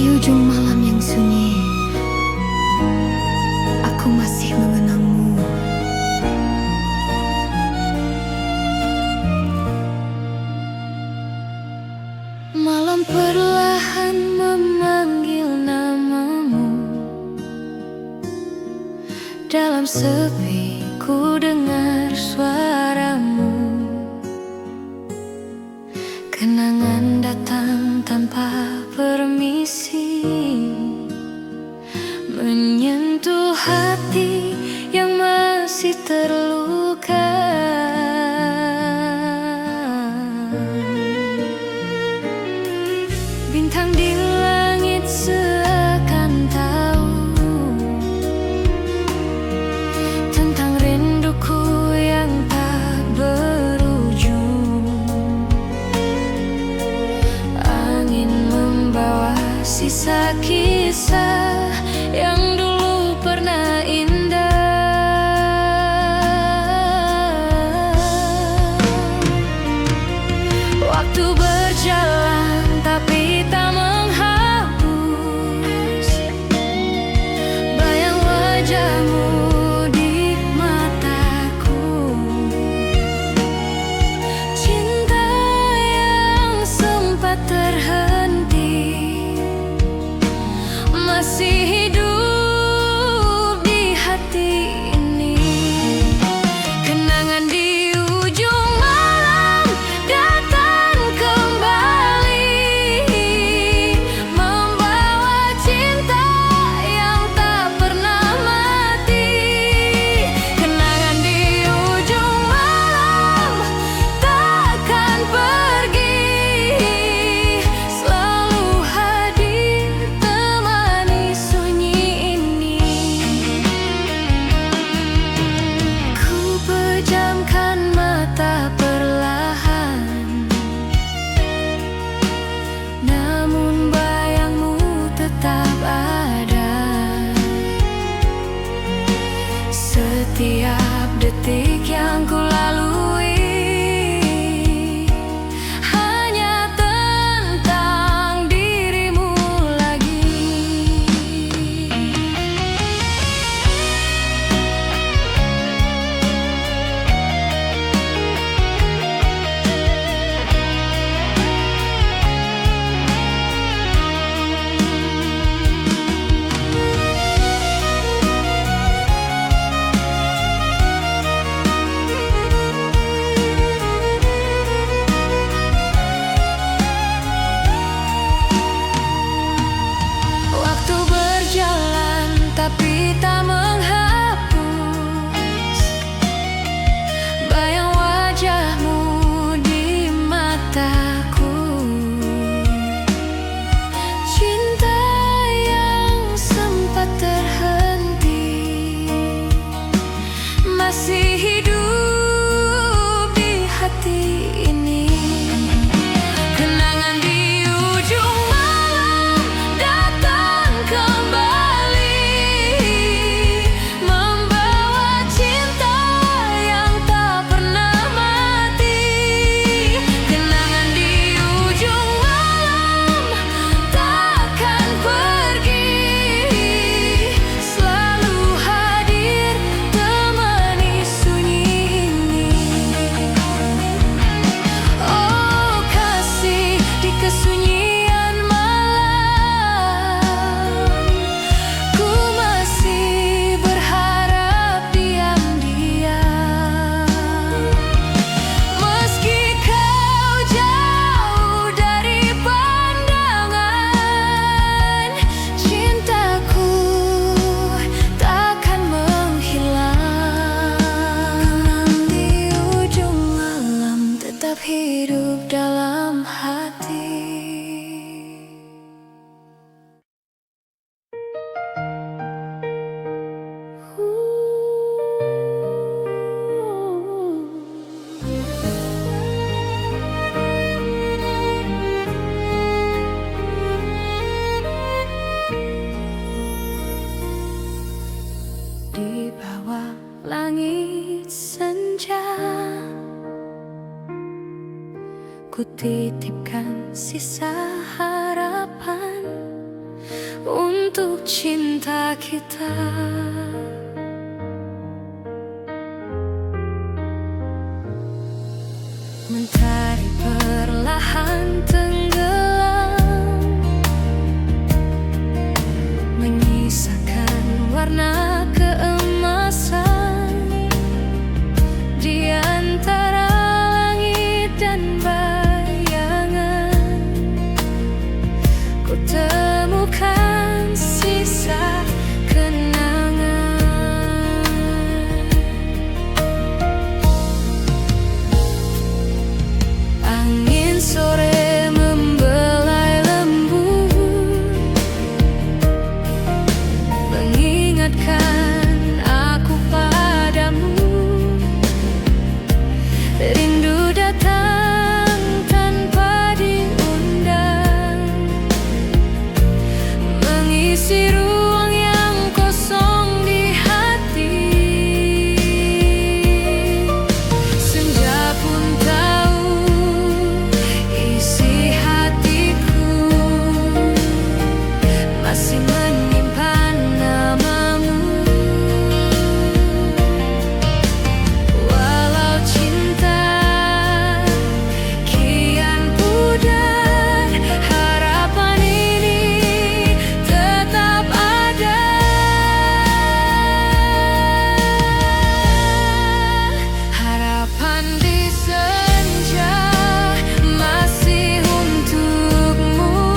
ujung malam yang sunyi, aku masih mengenangmu. Malam perlahan memanggil namamu. Dalam sepi ku dengar suaramu. Kenangan datang tanpa permisi, menyentuh hati yang masih terluka. Bintang di langit seakan tahu tentang rinduku yang tak berujung. Angin membawa sisa kisah yang dulu pernah indah. Waktu berjalan tapi tak menghapus bayang wajahmu di mataku. Cinta yang sempat terhenti masih hidup di hati ini. Kenangan di ujung malam datang kembali, membawa cinta yang tak pernah mati. Kenangan di ujung malam takkan pergi, selalu hadir temani sunyi ini. Ku pejamkan mata perlahan, namun bayangmu tetap ada. Setiap detik yang ku lalui hanya tentang dirimu lagi. Waktu berjalan tapi tak menghapus bayang wajahmu di mataku. Cinta yang sempat terhenti masih hidup di hati ini. Kenangan di ujung malam datang kembali, membawa cinta yang tak pernah mati. Kenangan di ujung malam takkan pergi, selalu hadir temani sunyi ini. Oh kasih, di kesunyian malam ku masih berharap diam-diam. Meski kau jauh dari pandangan, cintaku takkan menghilang. Di ujung malam tetap hidup dalam hati. Di bawah langit senja ku titipkan sisa harapan untuk cinta kita. Mentari perlahan tenggelam, menyisakan warna keemasan di antara langit dan bayangan. Ku temukan sisa kenangan. Angin sore membelai lembut, mengingatkan aku padamu. Rindu datang tanpa diundang, mengisi ruang yang kosong di hati. Senja pun tahu isi hatiku masih menyimpan namamu. Walau cinta kian pudar, harapan ini tetap ada. Harapan di senja masih untukmu,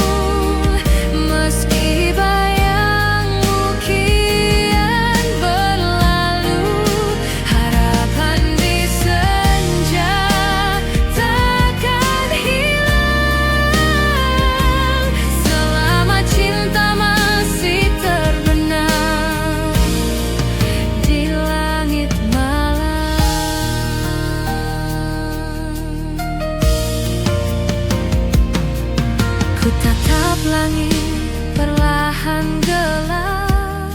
meski bayangmu kian berlalu. Harapan di senja takkan hilang selama cinta masih terbenam di langit malam. Ku tatap langit perlahan gelap,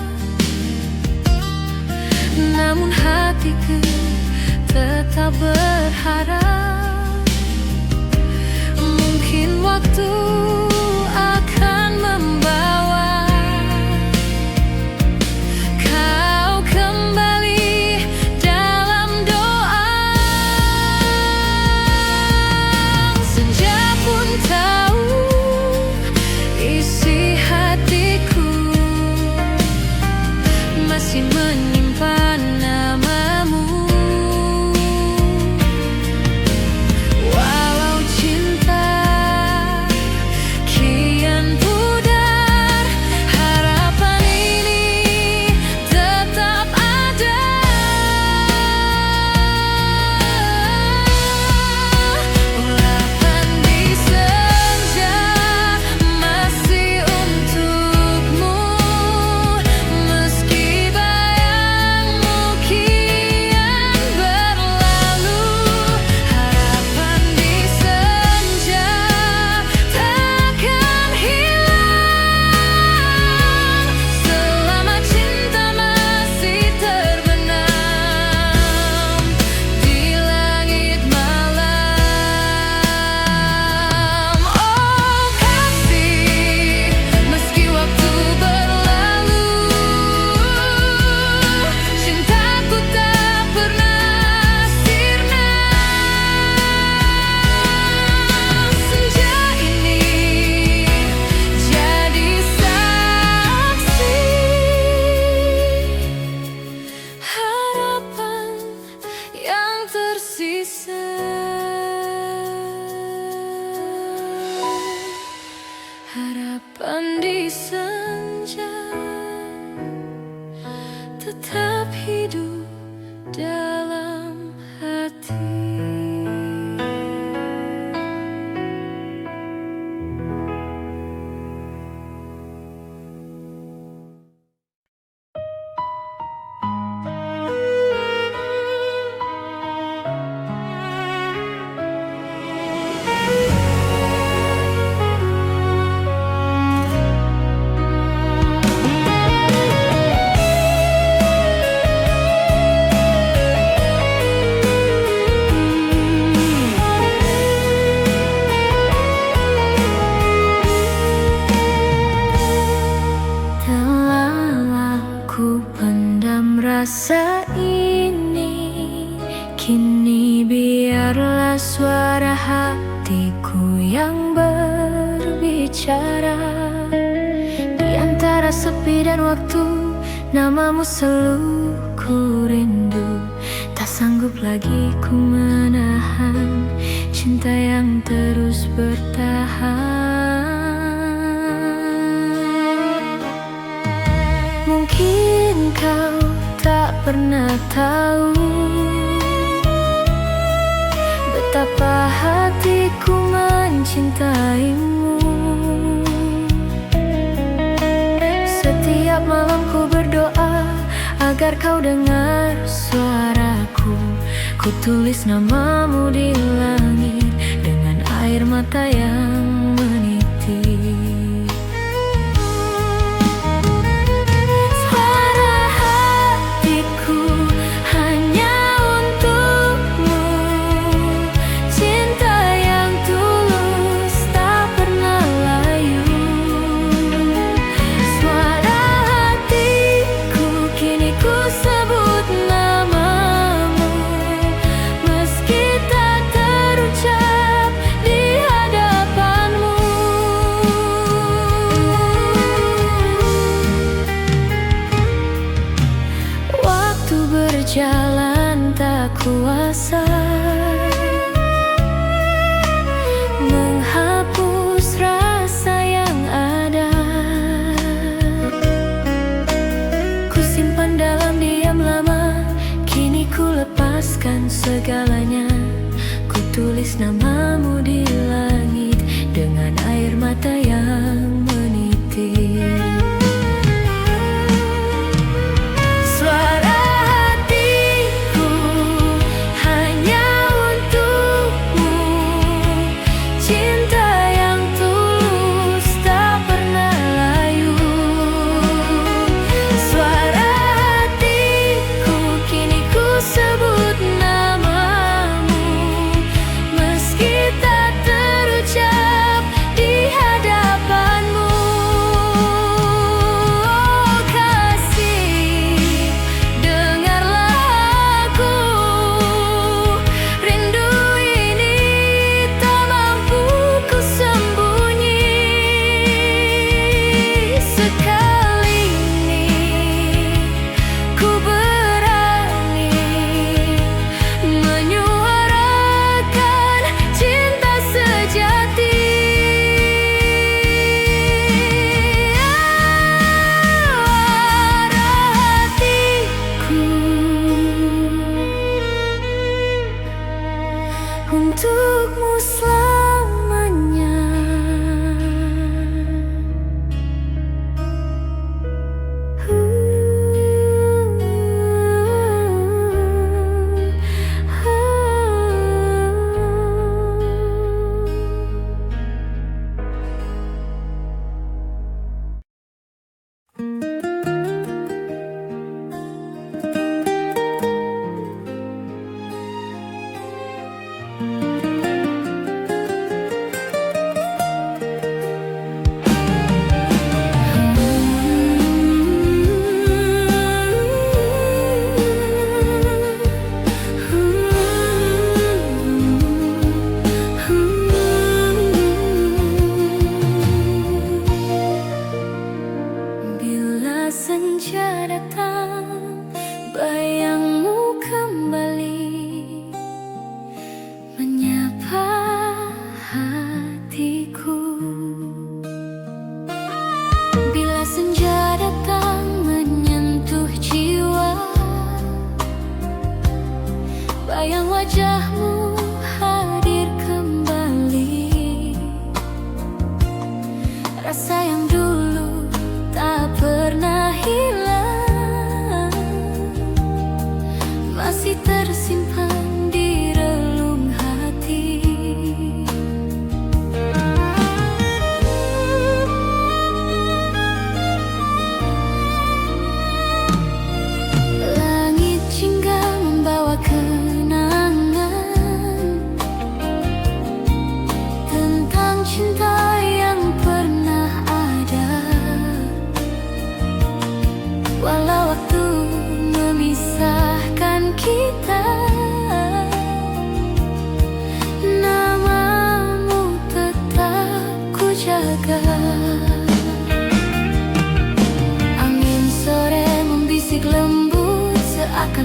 namun hatiku tetap berharap. Mungkin waktu akan membawa kau kembali dalam doa. Senja pun tahu isi hatiku masih menyimpan namamu. Walau cinta kian pudar, harapan ini tetap ada. Ulapan di senja masih untukmu, meski bayangmu kian berlalu. Harapan di senja takkan hilang selama cinta masih terbenam di langit malam. Oh kasih, meski waktu berlalu, cintaku tak pernah sirna. Senja ini jadi saksi harapan yang tersisa. Harapan di senja tetap hidup dalam hati. rasa ini, kini biarlah suara hatiku yang berbicara. Di antara sepi dan waktu, namamu selalu ku rindu. Tak sanggup lagi ku menahan cinta yang terus bertahan. Mungkin kau tak pernah tahu betapa hatiku mencintaimu. Setiap malam ku berdoa agar kau dengar suaraku. Ku tulis namamu di langit dengan air mata yang meniti. Suara hatiku hanya untukmu, cinta yang tulus tak pernah layu. Suara hatiku kini ku sebut namamu, meski tak terucap di hadapanmu. Waktu berjalan tak kuasa menghapus rasa yang ada. Ku simpan dalam diam lama, kini ku lepaskan segalanya. Ku tulis namamu di langit dengan air mata yang meniti. Suara hatiku hanya untukmu, cinta yang tulus tak pernah layu. Suara hatiku kini ku sebut namamu, meski tak terucap di hadapanmu. Oh kasih, dengarlah aku, rindu ini tak mampu ku sembunyi. Sekali ini ku berani menyuarakan cinta sejati. Suara hatiku untukmu selamanya. Bila senja datang, bayangmu kembali menyapa hatiku. Bila senja datang menyentuh jiwa, bayang wajahmu hadir kembali. Rasa yang dulu tak pernah hilang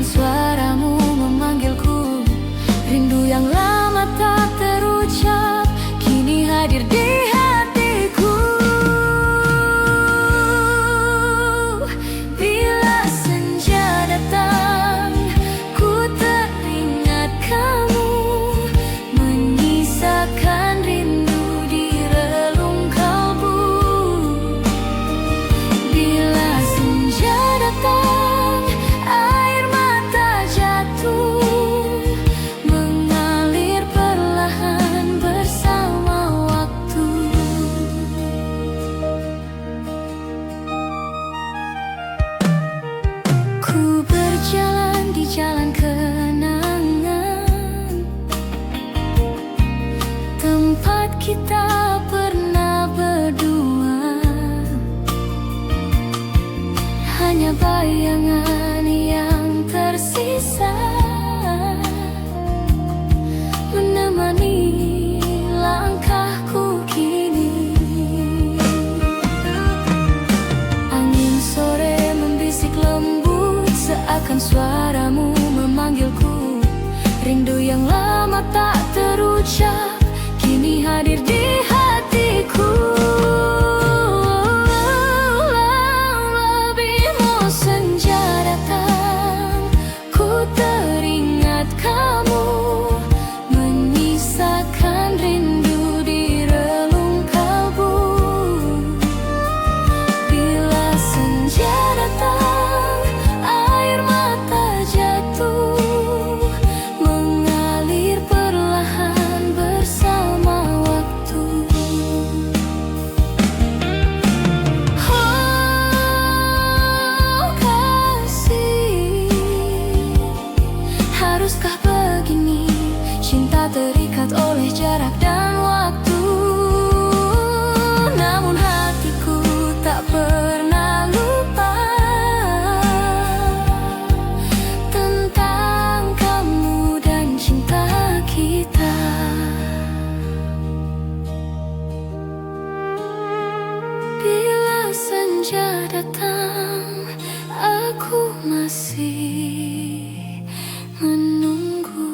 Seakan suaramu memanggilku, rindu yang lama tak terucap kini hadir di hatiku. Bila senja datang, ku teringat kamu, menyisakan rindu di relung kalbu. Bila senja datang, air mata jatuh, mengalir perlahan bersama waktu. Ku berjalan di jalan kenangan, tempat kita pernah berdua. Hanya bayangan yang tersisa menemani langkahku kini. Angin sore membisik lembut, seakan suaramu memanggilku, rindu yang lama tak terucap kini hadir di hatiku. Lebihmu senja datang, ku teringat kamu, menyisakan rindu di relung kalbu. Bila senja datang, air mata jatuh, mengalir perlahan bersama waktu. Oh kasih, haruskah begini cinta terikat oleh jarak dan waktu? Namun hatiku tak pernah lupa tentang kamu dan cinta kita. Bila senja datang, aku masih menunggu.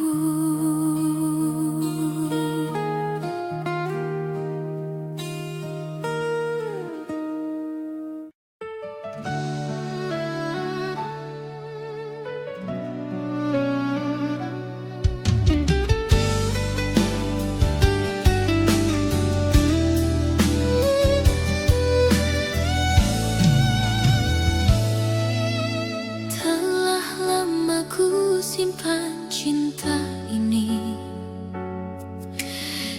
Telah lama ku simpan cinta ini,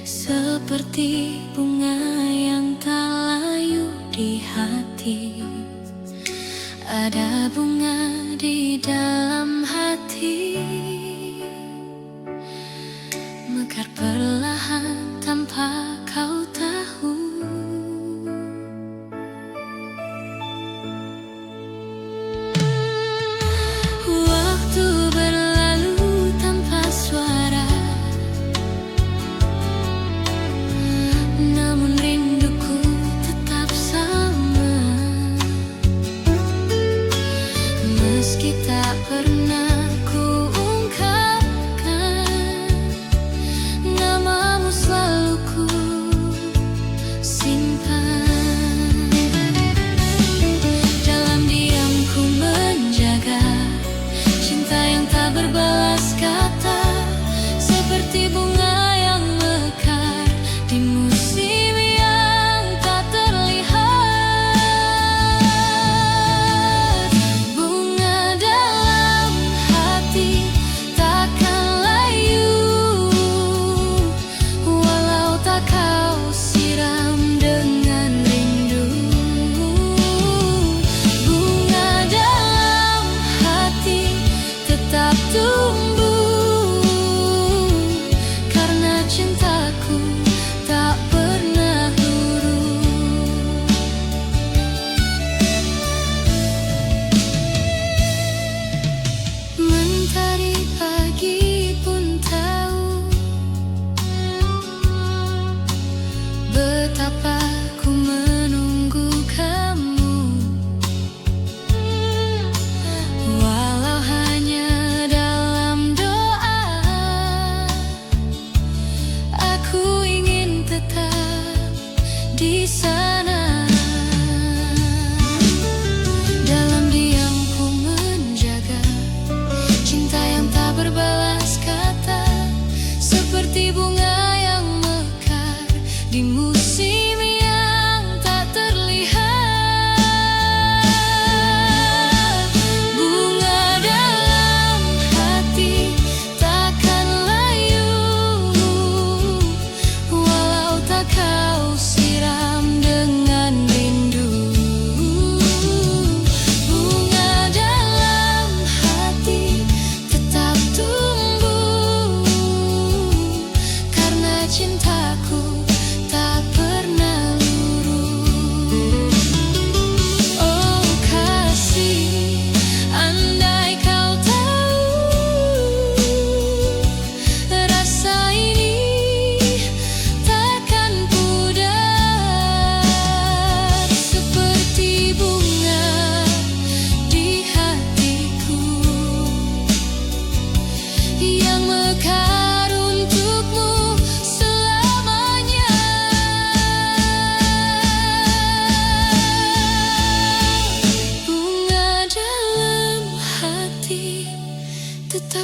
seperti bunga yang tak layu di hati. Ada bunga di dalam hati, mekar perlahan tanpa kau tahu. Waktu berlalu tanpa suara, namun rinduku tetap sama. Meski tak pernah ku ungkapkan, namamu selalu ku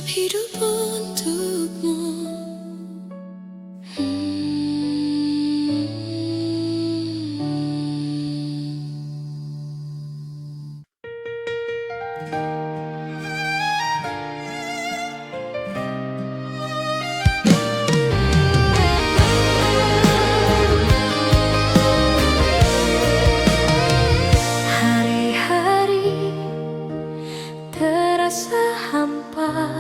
siap hidup untukmu. Hari-hari terasa hampa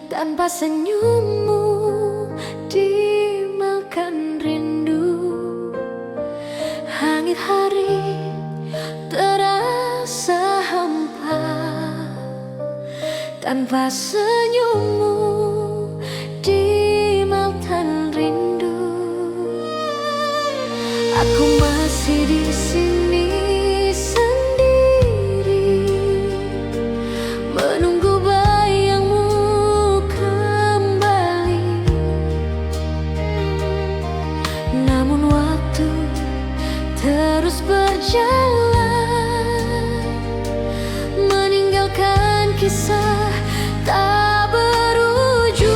tanpa senyummu dimakan rindu. Hangit hari terasa hampa tanpa senyummu dimakan rindu. Aku masih di sini sendiri, menunggu bayangmu kembali. Namun waktu terus berjalan, meninggalkan kisah tak berujung.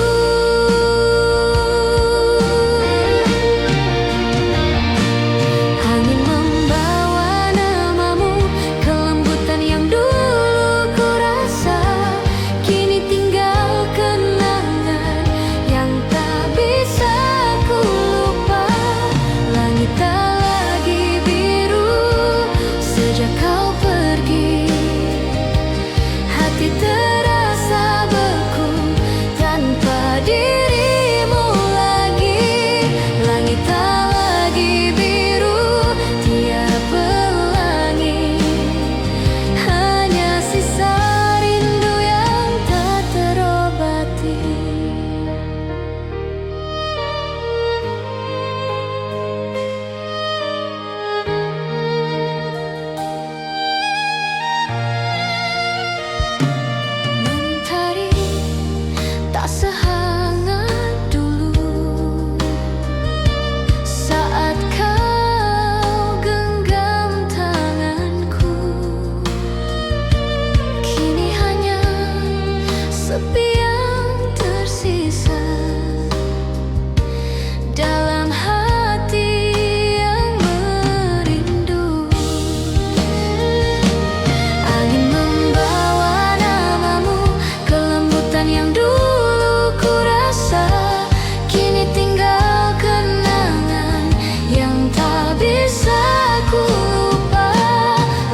Angin membawa namamu, kelembutan yang dulu ku rasa, kini tinggal kenangan yang tak bisa ku lupa. Langit tak lagi biru sejak kau pergi, hati terasa beku tanpa dirimu lagi. Langit tak lagi biru, tiap pelangi, hanya sisa rindu yang tak terobati. Mentari tak sehangat dulu saat kau genggam tanganku. Kini hanya sepi yang tersisa dalam hati yang merindu. Angin membawa namamu, kelembutan yang dulu ku rasa, kini tinggal kenangan yang tak bisa ku lupa.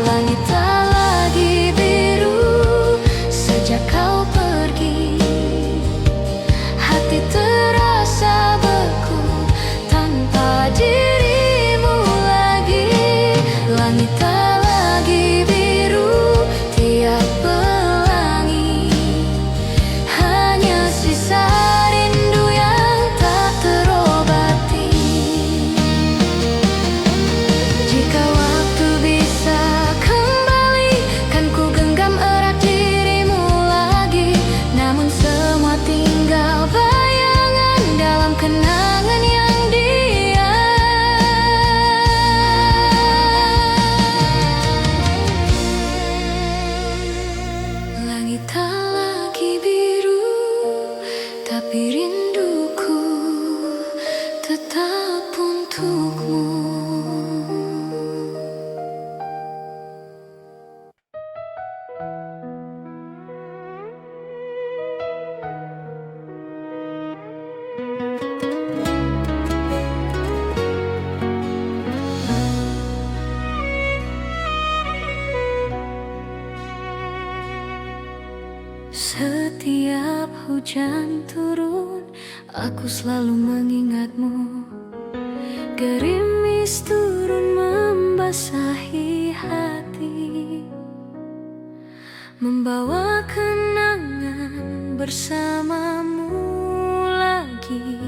Langit tak lagi biru sejak kau pergi, hati terasa beku tanpa dirimu lagi. Langit tak lagi biru, tiap pelangi, hanya sisa rindu yang tak terobati. Jika waktu bisa kembali, kan ku genggam erat dirimu lagi. Namun semua tinggal bayangan dalam kenangan yang diam. Langit tak lagi biru, tapi rinduku tetap untukmu. Setiap hujan turun, aku selalu mengingatmu. Gerimis turun membasahi hati, membawa kenangan bersamamu lagi.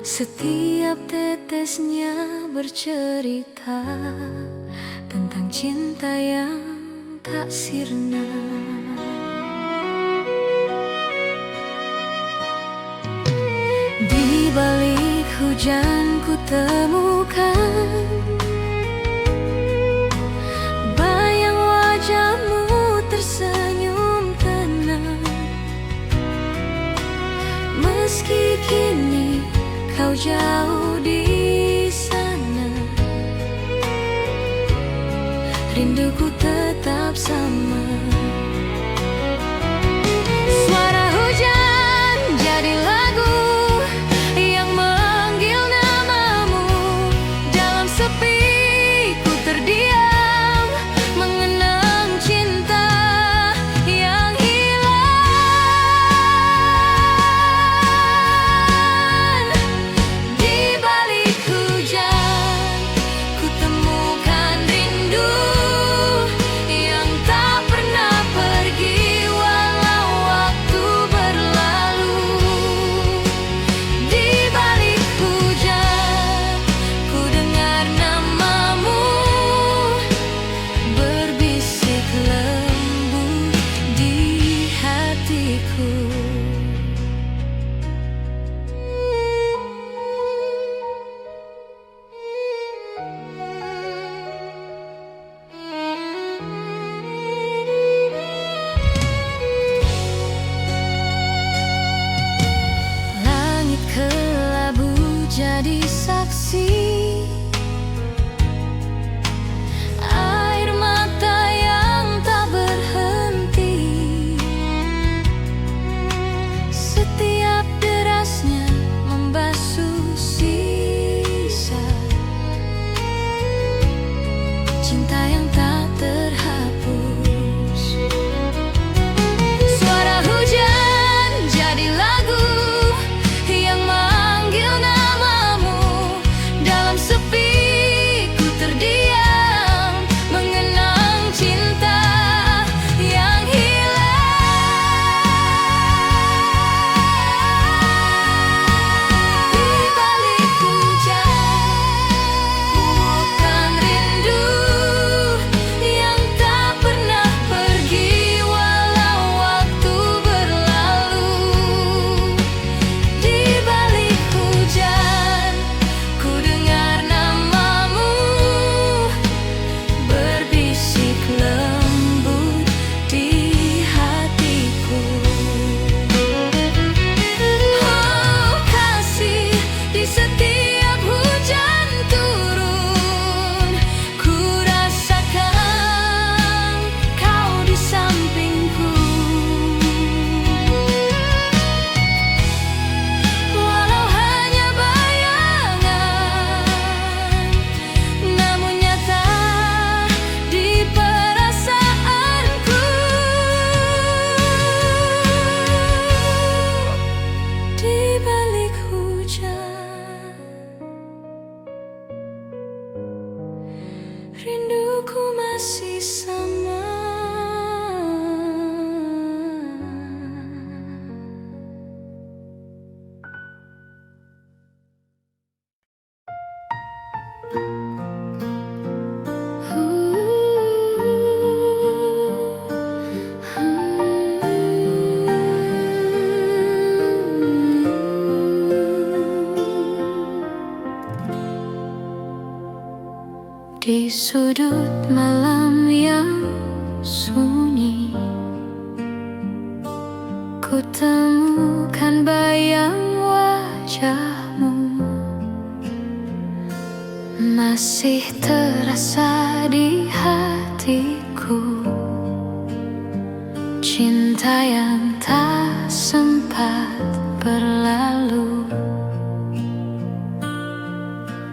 Setiap tetesnya bercerita tentang cinta yang tak sirna. Di balik hujan ku temukan bayang wajahmu tersenyum tenang. rinduku tetap sama. Suara hujan jadi lagu yang manggil namamu. Dalam sepi ku terdiam, mengenang cinta yang hilang. Di balik hujan ku temukan rindu yang tak pernah pergi walau waktu berlalu. Di balik hujan ku dengar namamu berbisik lembut di hatiku. Langit kelabu jadi saksi, air mata yang tak berhenti. Setiap derasnya membasuh sisa cinta yang tak terhapus. Suara hujan jadi lagu yang manggil namamu. Dalam sepi ku terdiam, mengenang cinta yang hilang. Di balik hujan bukan rindu yang tak pernah pergi walau waktu berlalu. Di balik hujan ku dengar namamu berbisik lembut di hatiku. Oh kasih, di setiap hujan turun ku rasakan kau di sampingku. Walau hanya bayangan, namun nyata di perasaanku. Di balik hujan rinduku masih sama. Di sudut malam yang sunyi ku temukan bayang wajahmu, masih terasa di hatiku. Cinta yang tak sempat berlalu,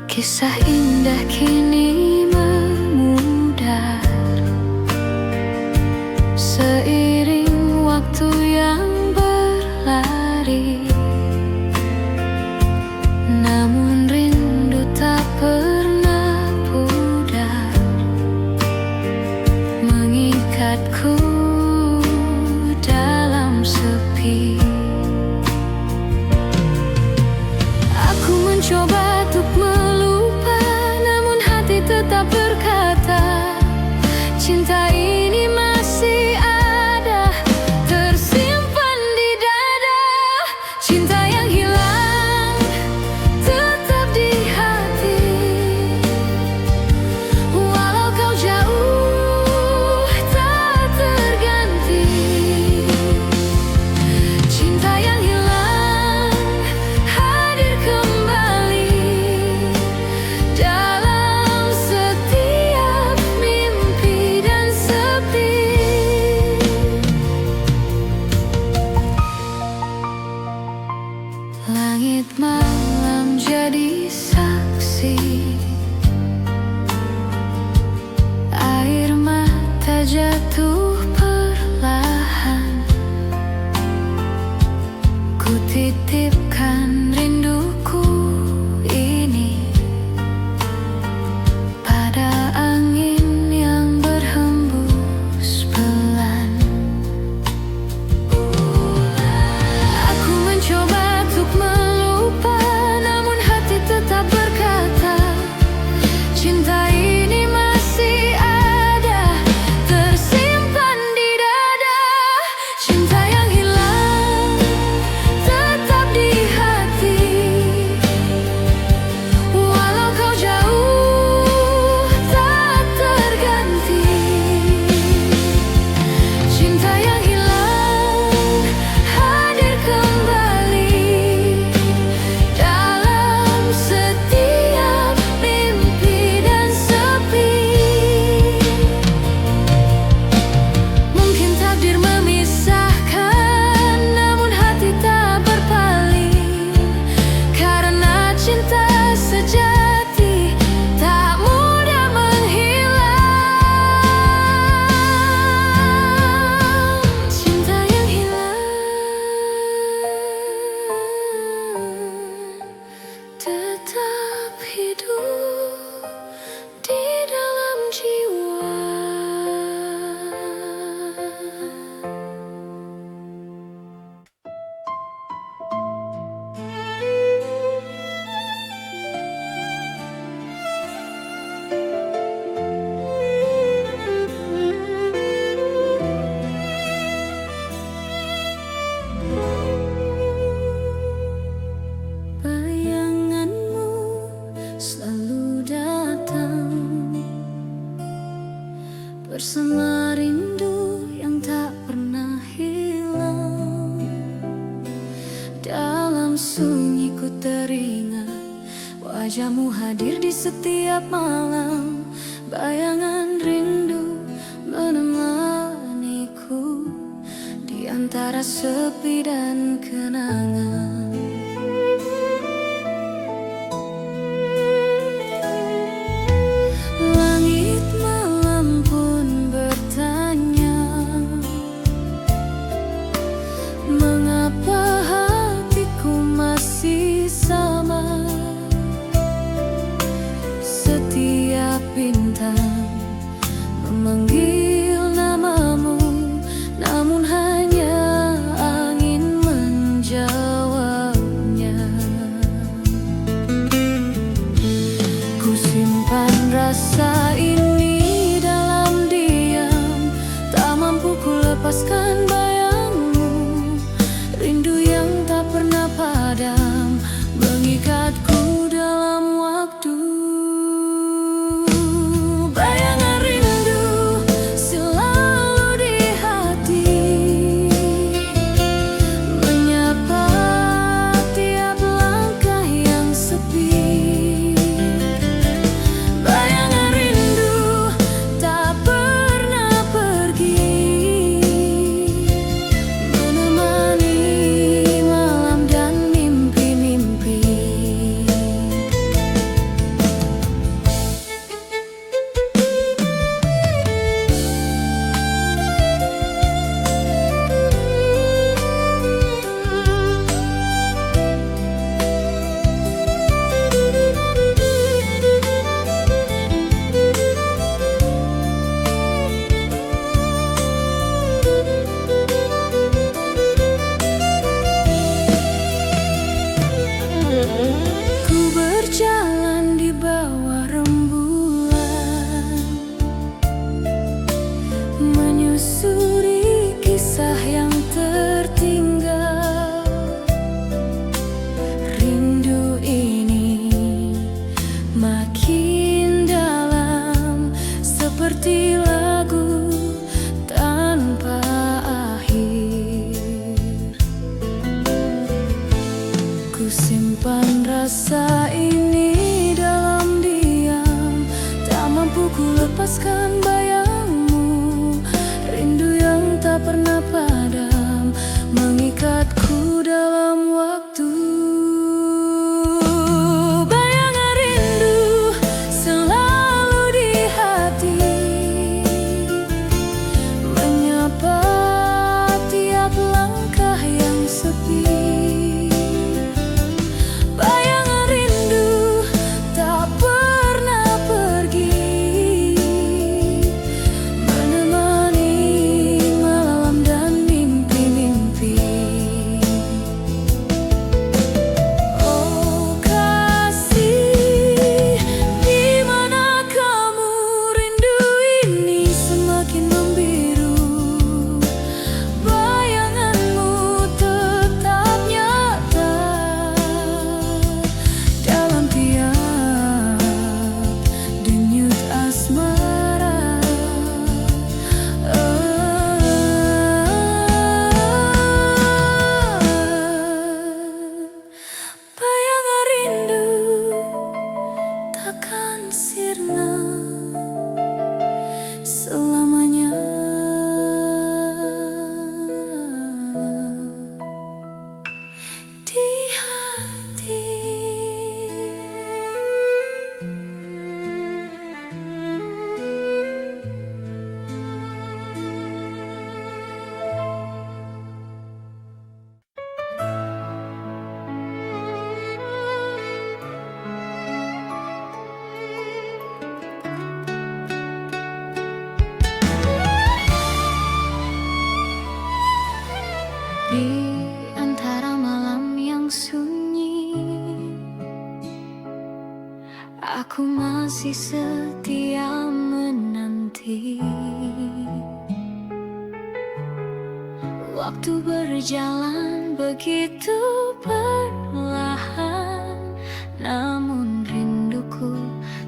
kisah indah kini memudar seiring waktu yang berlari. Namun rindu tak pernah pudar, mengikatku dalam sepi. Aku mencoba untuk melupa, namun hati tetap bersama rindu yang tak pernah hilang. Dalam sunyi ku teringat wajahmu hadir di setiap malam. Bayangan rindu menemaniku di antara sepi dan kenangan. Langit malam pun bertanya, mengapa hatiku masih sama? Setiap bintang memanggil namamu, namun hanya angin menjawabnya. Ku simpan rasa ini dalam diam, tak mampu ku lepaskan bayangmu. Rindu yang tak pernah padam mengikatku dalam waktu. Bayangan rindu selalu di hati, menyapa tiap langkah yang sepi. Bayangan rindu tak pernah pergi, menemani malam dan mimpi-mimpi. Ku berjalan di bawah rembulan, menyusuri kisah yang tertinggal. Rindu ini makin dalam, seperti lagu tanpa akhir. Ku simpan rasa ini dalam diam, tak mampu ku lepaskan bayangmu. Rindu yang tak pernah padam mengikatku dalam waktu. Bayangan rindu selalu di hati, menyapa tiap langkah yang sepi. Bayangan rindu tak pernah pergi, menemani malam dan mimpi-mimpi. Oh kasih, di mana kamu? Rindu ini semakin membiru. Bayanganmu tetap nyata dalam tiap denyut asmara. Bayangan rindu takkan sirna selamanya. Di hati. Di antara malam yang sunyi, aku masih setia menanti. Waktu berjalan begitu perlahan, namun rinduku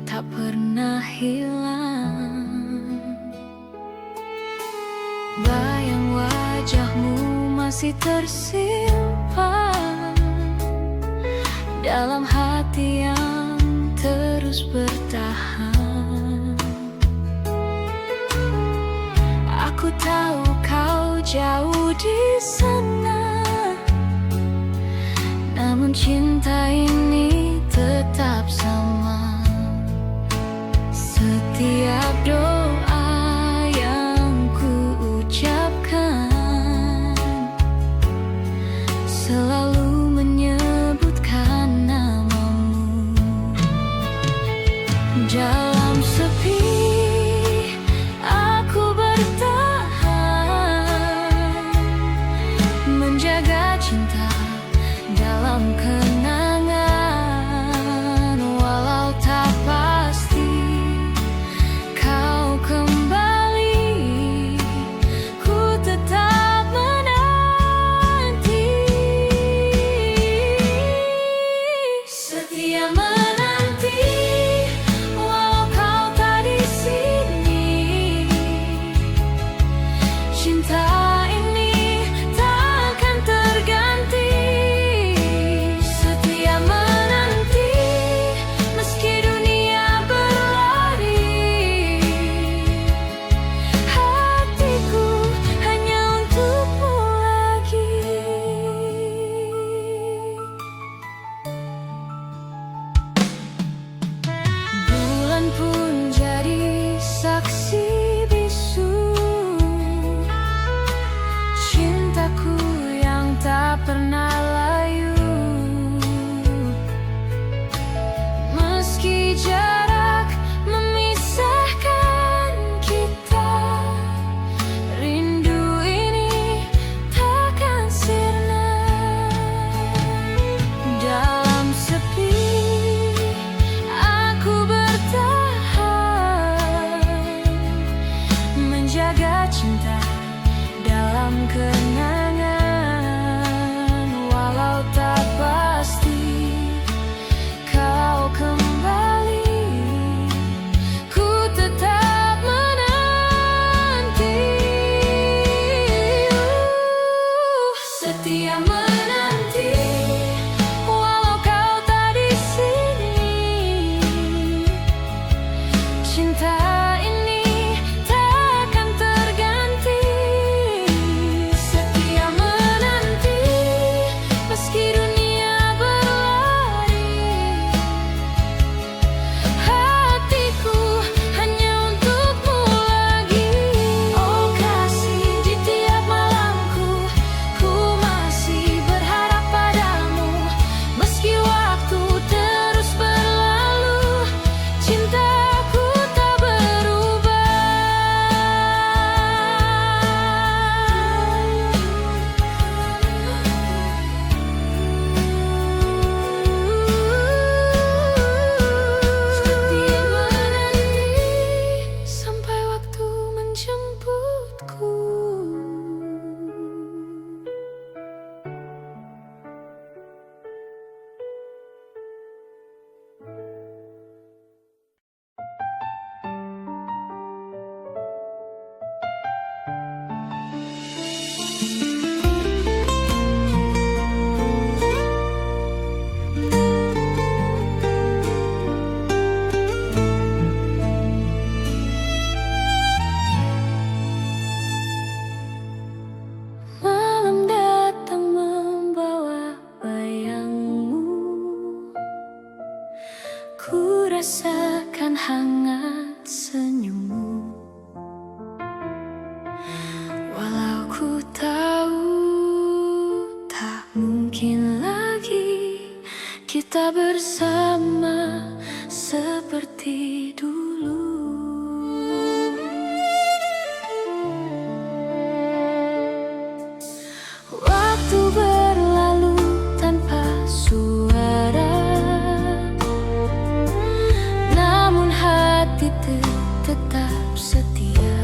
tak pernah hilang. masih tersimpan dalam hati yang terus bertahan. Aku tahu kau jauh di sana, namun cinta ini tetap sama. Setiap doa yang ku ucapkan selalu menyebutkan namamu. Dalam sepi aku bertahan, menjaga cinta dalam kenangan. Walau tak pasti kau kembali, ku tetap menanti. Setia menanti, walau kau tak di sini. Cinta ini takkan terganti. Setia menanti, meski dunia berlari. Hatiku hanya untukmu lagi. Bulan pun jadi saksi bisu cintaku yang tak pernah layu. Meski jarak memisahkan kita, rindu ini takkan sirna. Dalam sepi aku bertahan, menjaga cinta dalam kenangan. Walau tak pasti kau kembali, ku tetap menanti. Setia menanti, walau kau tak di sini. Cinta ini takkan terganti. Setia menanti, meski dunia berlari. Hatiku hanya untukmu lagi. Oh kasih, di tiap malamku ku masih berharap padamu. Meski waktu terus berlalu, cintaku tak berubah. Setia menanti sampai waktu menjemputku. Malam datang membawa bayangmu, ku rasakan hangat senyummu. Walau ku tahu tak mungkin lagi kita bersama seperti dulu. Waktu berlalu tanpa suara, namun hati tetap setia.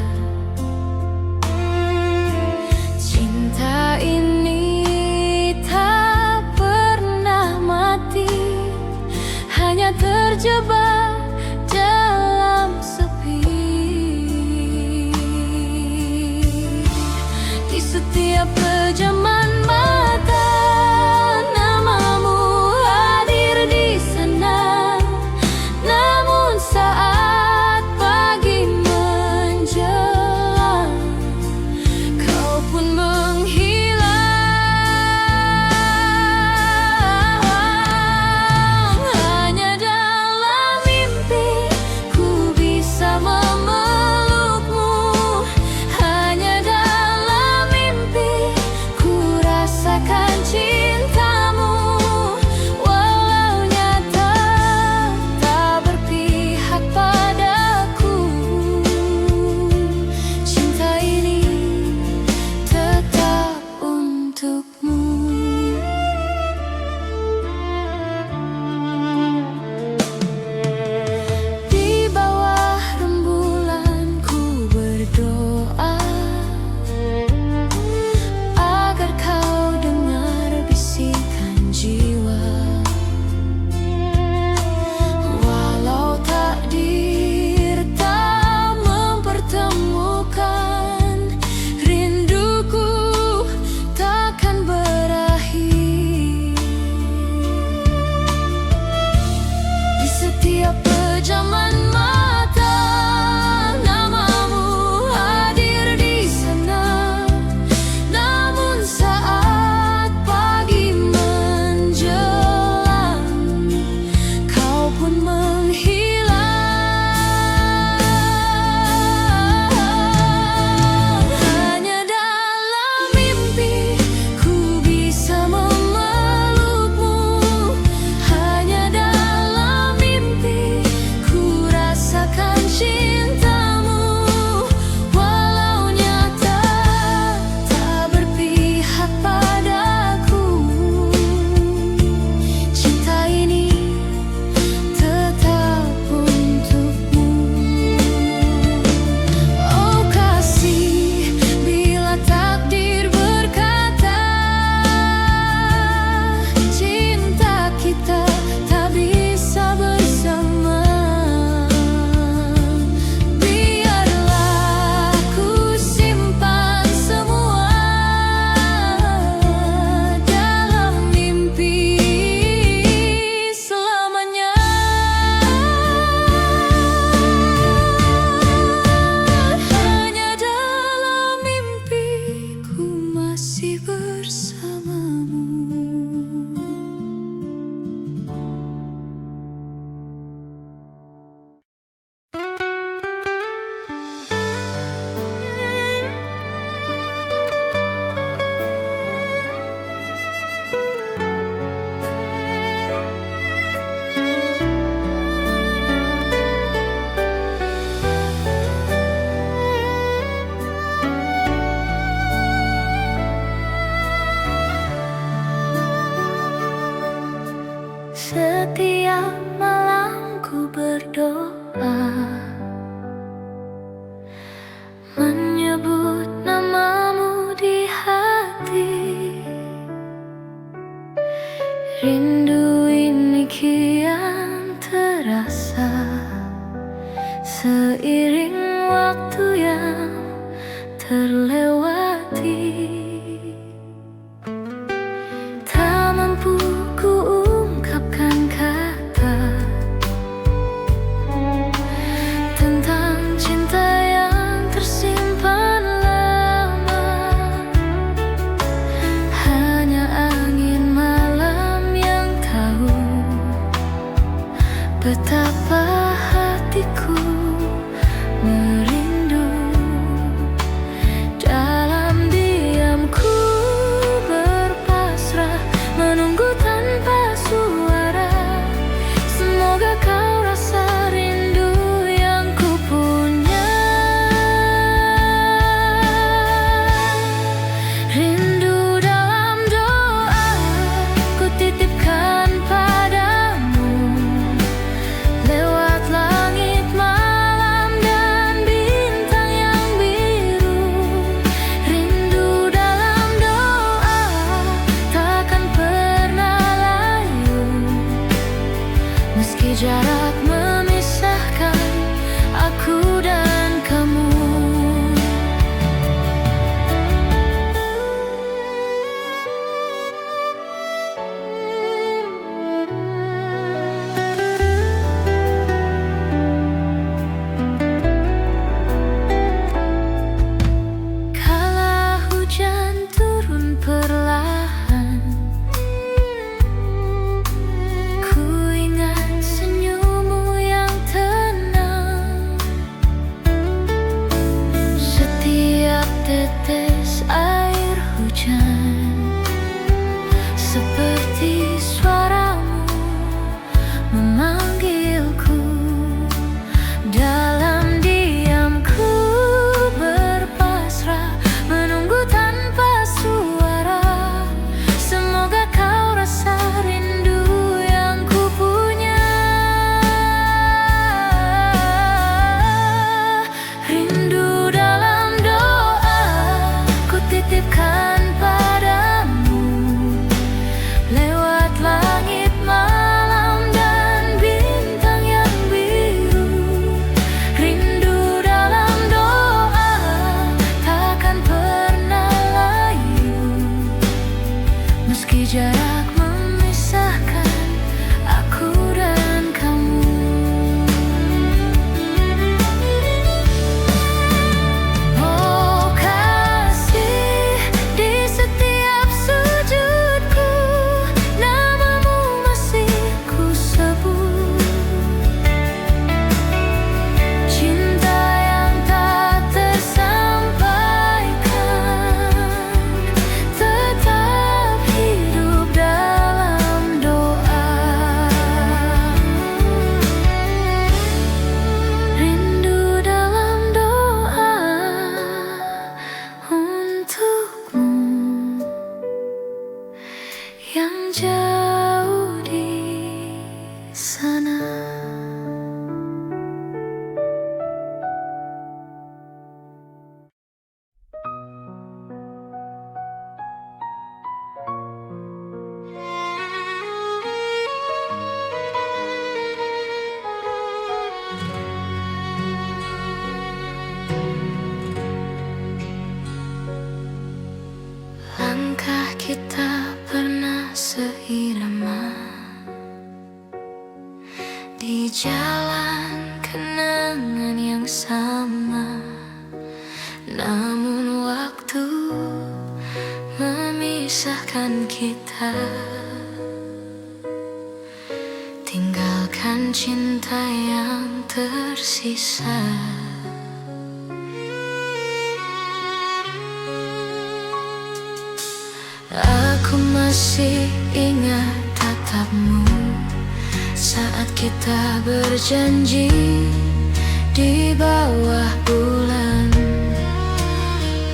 Cinta ini tak pernah mati, hanya terjebak dalam sepi. Di setiap kejaman waktu yang terlewati. Tak mampu ku ungkapkan kata tentang cinta yang tersimpan lama. Hanya angin malam yang tahu betapa hatiku merindu. Dalam diam ku berpasrah, menunggu tanpa suara. Semoga kau rasa rindu yang ku punya. Rindu dalam doa ku titipkan padamu, lewat langit malam dan bintang yang biru. Rindu dalam doa takkan pernah layu, meski jarak memisahkan aku dan kamu. Kala hujan turun perlahan, ku ingat senyummu yang tenang. Setiap tetes air hujan seperti suaramu memanggilku. Dalam diam ku berpasrah, menunggu tanpa suara. Semoga kau rasa rindu yang ku punya. Rindu dalam doa ku titipkan padamu, lewat langit malam dan bintang yang biru. Rindu dalam doa takkan pernah layu, meski jarak memisahkan aku dan kamu. Oh kasih, di setiap sujudku namamu masih ku sebut. Cinta yang tak tersampaikan tetap hidup dalam doa. Rindu dalam doa untukmu yang jauh di sana. Langkah kita pernah seirama di jalan kenangan yang sama. Namun waktu memisahkan kita, tinggalkan cinta yang tersisa. Aku masih ingat tatapmu saat kita berjanji di bawah bulan.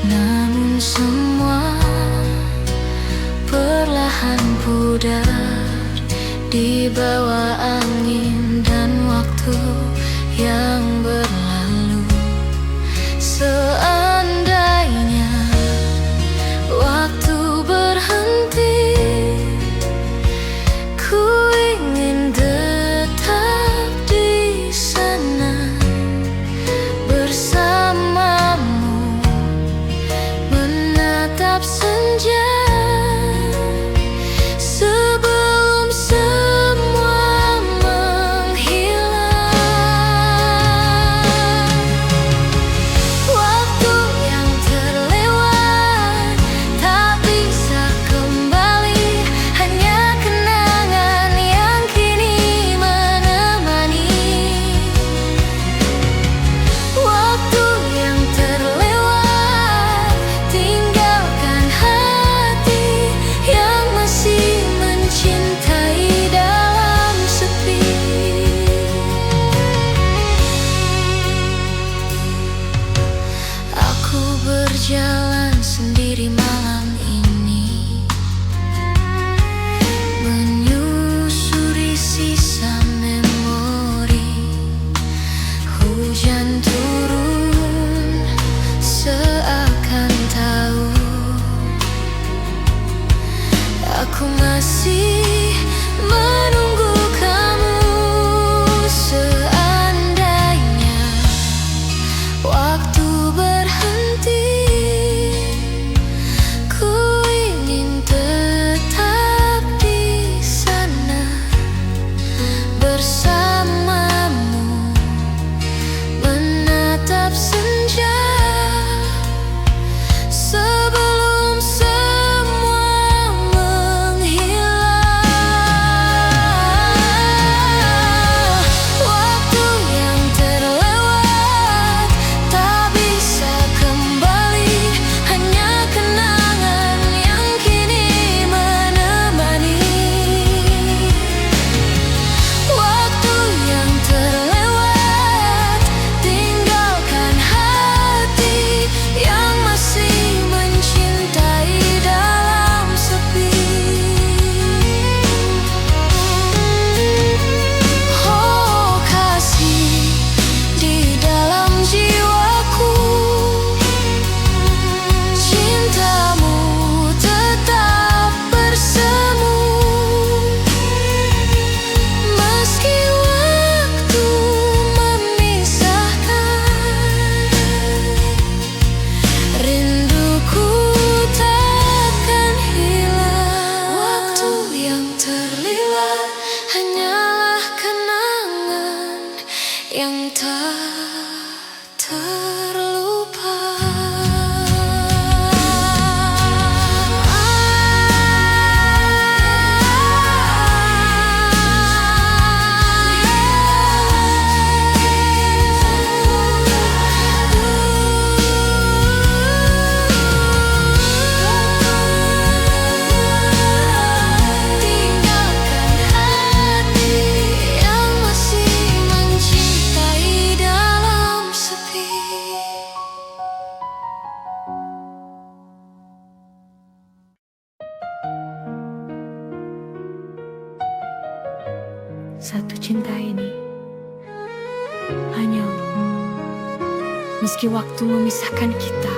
Namun semua perlahan pudar di bawah angin dan waktu yang berlalu. Seandainya waktu berhenti, ku ingin tetap di sana bersama. berjalan sendiri malam ini, menyusuri sisa memori. Hujan turun seakan tahu aku masih menunggu kamu. Seandainya waktu berhenti, ku ingin tetap di sana bersamamu, menatap senja sebelum semua menghilang. Waktu yang terlewat tak bisa kembali, hanya kenangan yang kini menemani. Waktu yang terlewat tinggalkan hati yang masih mencintai dalam sepi. Oh kasih di dalam jiwaku, cintamu tetap bersemu. Meski waktu memisahkan, rinduku takkan hilang. Waktu yang terlewat hanyalah kenangan yang tak terlupa. Tinggalkan hati yang masih mencintai dalam sepi. Satu cinta ini hanya untukmu, meski waktu memisahkan kita.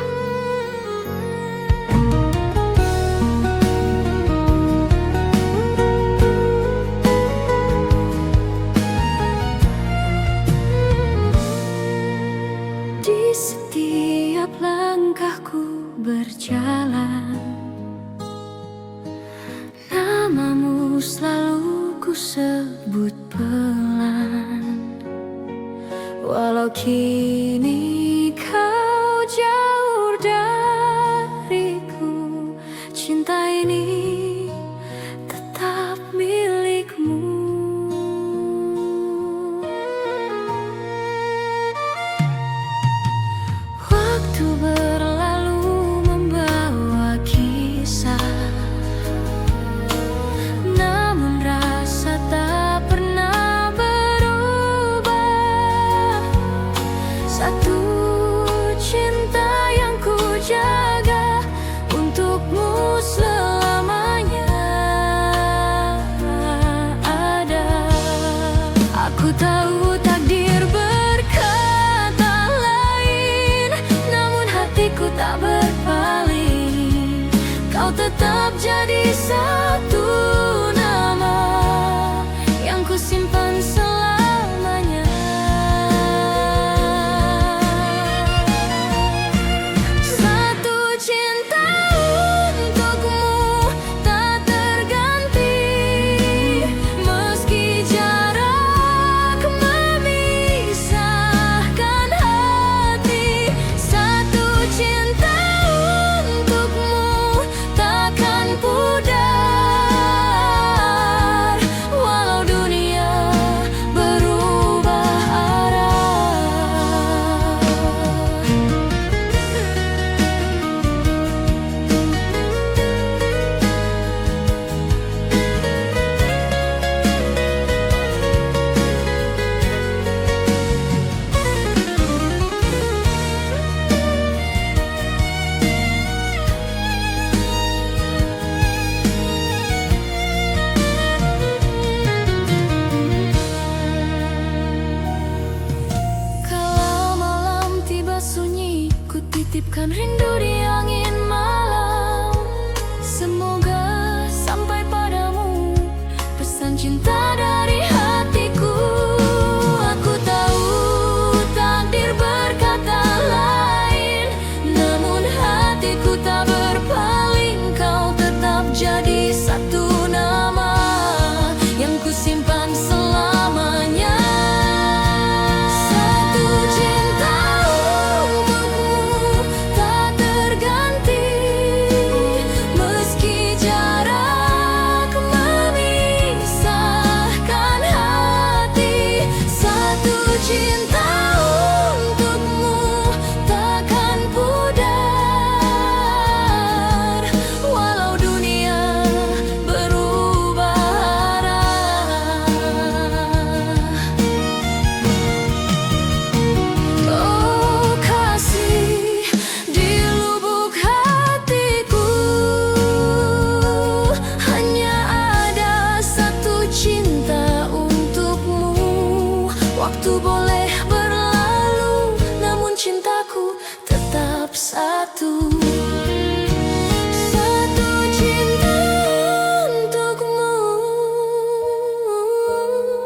Di setiap langkahku berjalan, namamu selalu ku sebut pelan. Walau kini kau jauh dariku, cinta ini tetap milikmu. Waktu berlalu membawa kisah, namun rasa tak pernah berubah. Satu cinta yang ku jaga untukmu selamanya ada. Aku tahu takdir berkata lain, namun hatiku tak berpaling. Kau tetap jadi satu nama yang ku simpan selamanya. Satu cinta untukmu tak terganti, meski jarak memisahkan hati. Satu cinta untukmu takkan pudar. titipkan rindu di angin malam. Semoga sampai padamu pesan cinta dari hatiku. Aku tahu takdir berkata lain, namun hatiku tak berpaling. Kau tetap jadi satu nama yang kusimpan selamanya. Satu cinta untukmu tak terganti, meski jarak memisahkan hati. Satu cinta untukmu takkan pudar, walau dunia berubah arah. Oh kasih di lubuk hatiku, hanya ada satu cinta untukmu. Waktu boleh berlalu, namun cintaku tetap satu. Satu cinta untukmu,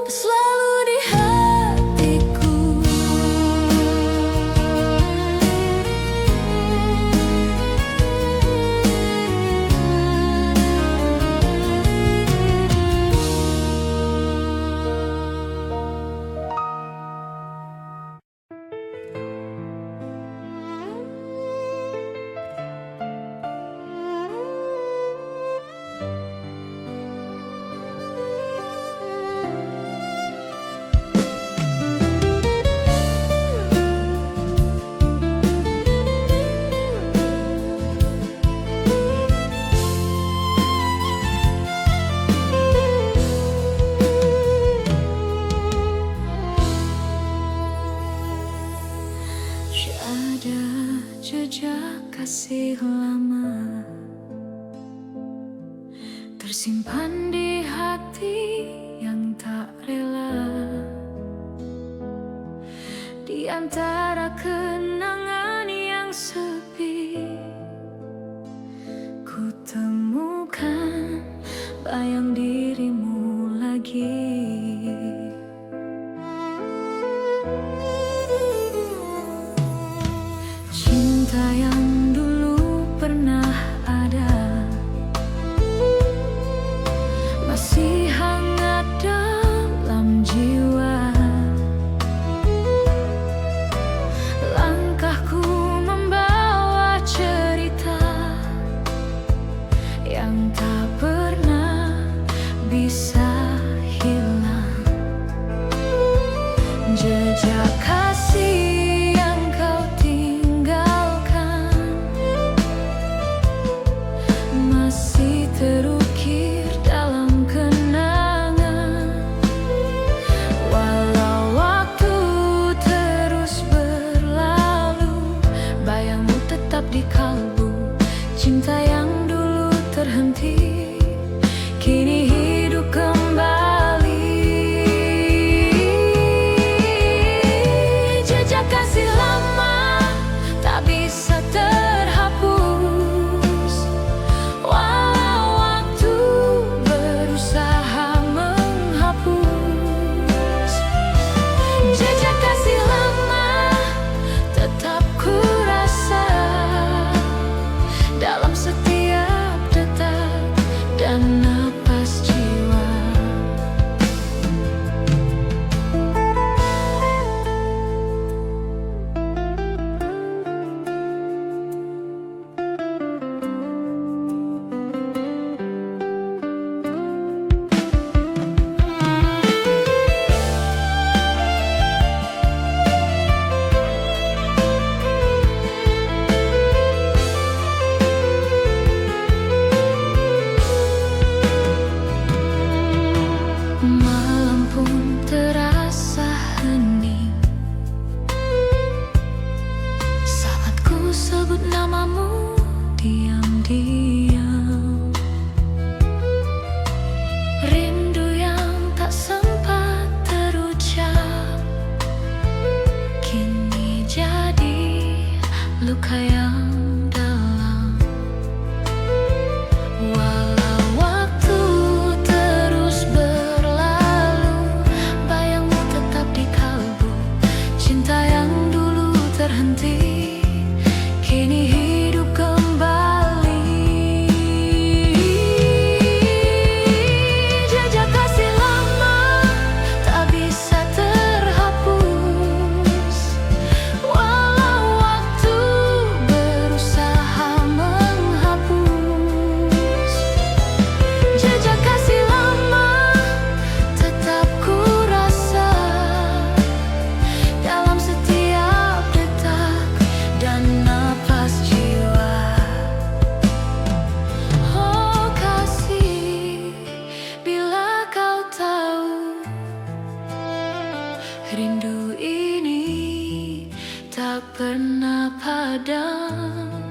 selalu di hatiku. Ada jejak kasih lama tersimpan di hati yang tak rela. Di antara kenangan yang sepi, ku temukan bayang dirimu lagi. Cinta yang dulu pernah ada masih hangat dalam jiwa. Langkahku membawa cerita yang tak pernah bisa hilang. Jejak kasih yang kau tinggalkan masih terukir dalam kenangan. Walau waktu terus berlalu, bayangmu tetap di kalbu. Cinta yang dulu terhenti kini hidup kembali. Jejak kasih lama tak bisa terhapus, walau waktu berusaha menghapus. Jejak kasih lama tetap ku rasa dalam setiap detak dan napas jiwa. Malam pun terasa hening saat ku sebut namamu diam-diam. Rindu yang tak sempat terucap kini jadi luka yang dalam. Walau waktu terus berlalu, bayangmu tetap di kalbu. Cinta yang dulu terhenti kini hidup kembali. Jejak kasih lama tak bisa terhapus, walau waktu berusaha menghapus. Jejak kasih lama tetap ku rasa dalam setiap detak dan napas jiwa. Oh kasih, bila kau tahu, rindu ini tak pernah padam.